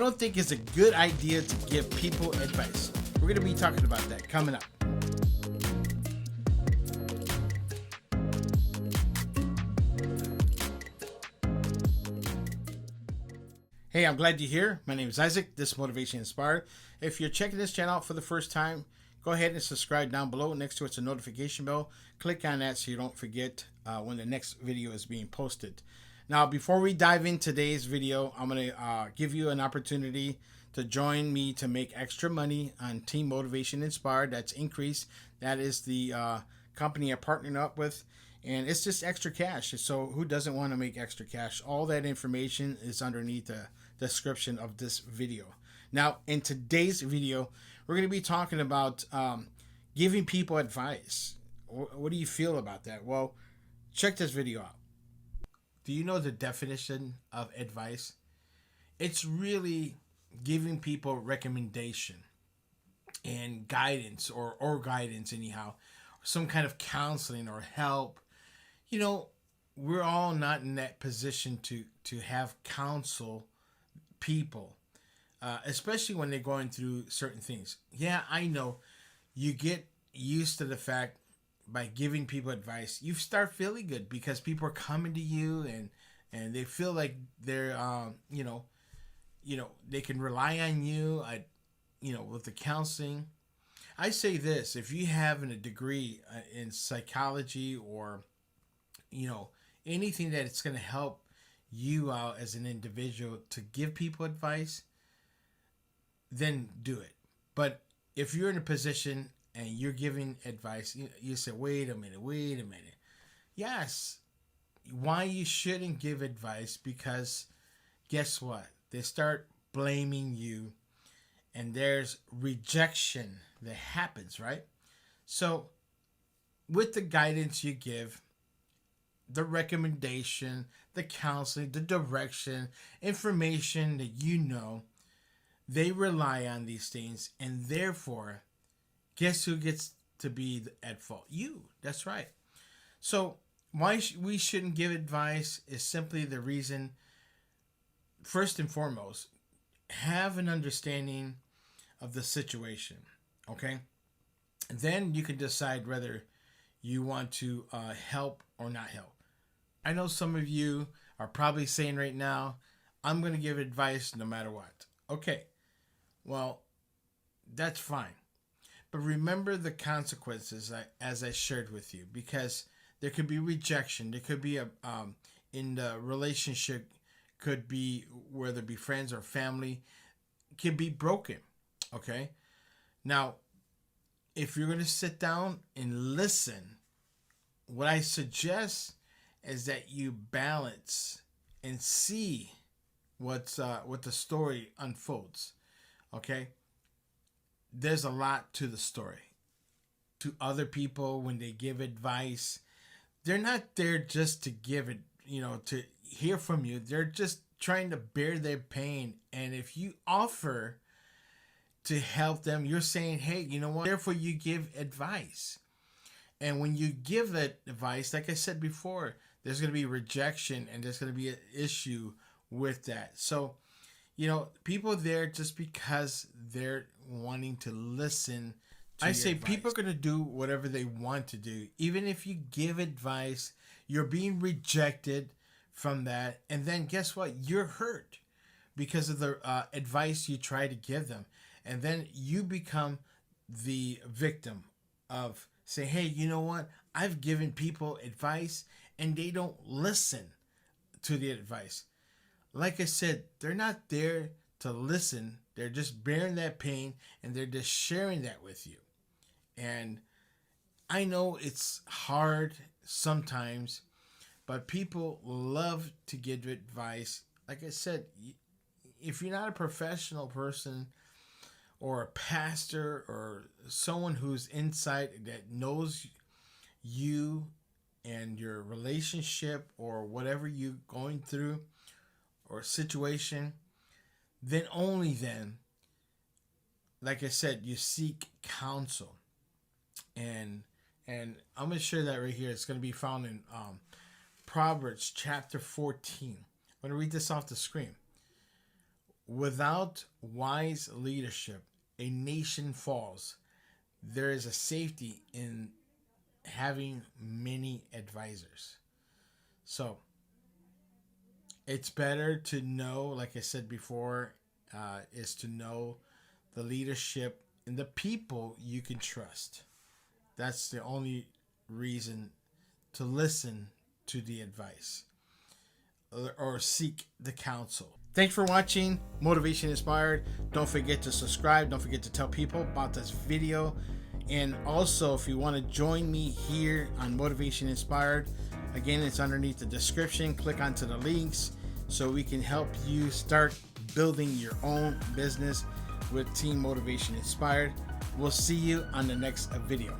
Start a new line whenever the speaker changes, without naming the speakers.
I don't think it's a good idea to give people advice. We're going to be talking about that coming up. Hey, I'm glad you're here. My name is Isaac. This is Motivation Inspired. If you're checking this channel out for the first time, go ahead and subscribe down below. Next to it's a notification bell. Click on that so you don't forget when the next video is being posted. Now, before we dive in today's video, I'm going to give you an opportunity to join me to make extra money on Team Motivation Inspired. That's Increase. That is the company I partnered up with. And it's just extra cash. So who doesn't want to make extra cash? All that information is underneath the description of this video. Now, in today's video, we're going to be talking about giving people advice. What do you feel about that? Well, check this video out. Do you know the definition of advice? It's really giving people recommendation and guidance or guidance anyhow. Some kind of counseling or help. You know, we're all not in that position to have counsel people, especially when they're going through certain things. Yeah, I know you get used to the fact by giving people advice, you start feeling good because people are coming to you and they feel like they're, they can rely on you, with the counseling. I say this, if you have a degree in psychology or, anything that it's going to help you out as an individual to give people advice, then do it. But if you're in a position and you're giving advice, you say, wait a minute. Yes, why you shouldn't give advice, because guess what? They start blaming you and there's rejection that happens, right? So with the guidance you give, the recommendation, the counseling, the direction, information that they rely on these things, and therefore, guess who gets to be at fault? You. That's right. So why we shouldn't give advice is simply the reason, first and foremost, have an understanding of the situation, okay? And then you can decide whether you want to help or not help. I know some of you are probably saying right now, I'm going to give advice no matter what. Okay, well, that's fine. But remember the consequences as I shared with you, because there could be rejection. There could be in the relationship, could be whether it be friends or family, can be broken. Okay. Now, if you're going to sit down and listen, what I suggest is that you balance and see what the story unfolds. Okay. There's a lot to the story. To other people, when they give advice, they're not there just to give it, to hear from you. They're just trying to bear their pain. And if you offer to help them, you're saying, hey, you know what? Therefore, you give advice. And when you give that advice, like I said before, there's going to be rejection and there's going to be an issue with that. So, people there just because they're wanting to listen to I say advice. People are going to do whatever they want to do. Even if you give advice, you're being rejected from that. And then guess what? You're hurt because of the advice you try to give them. And then you become the victim of say, hey, you know what? I've given people advice and they don't listen to the advice. Like I said, they're not there to listen. They're just bearing that pain and they're just sharing that with you. And I know it's hard sometimes, but people love to give advice. Like I said, if you're not a professional person or a pastor or someone who's inside that knows you and your relationship or whatever you're going through or situation, then only then, like I said, you seek counsel. And I'm going to share that right here. It's going to be found in Proverbs chapter 14. I'm going to read this off the screen. without wise leadership, a nation falls. There is a safety in having many advisors. So it's better to know, like I said before, is to know the leadership and the people you can trust. That's the only reason to listen to the advice or seek the counsel. Thanks for watching Motivation Inspired. Don't forget to subscribe. Don't forget to tell people about this video. And also, if you want to join me here on Motivation Inspired, again, it's underneath the description. Click onto the links so we can help you start building your own business with Team Motivation Inspired. We'll see you on the next video.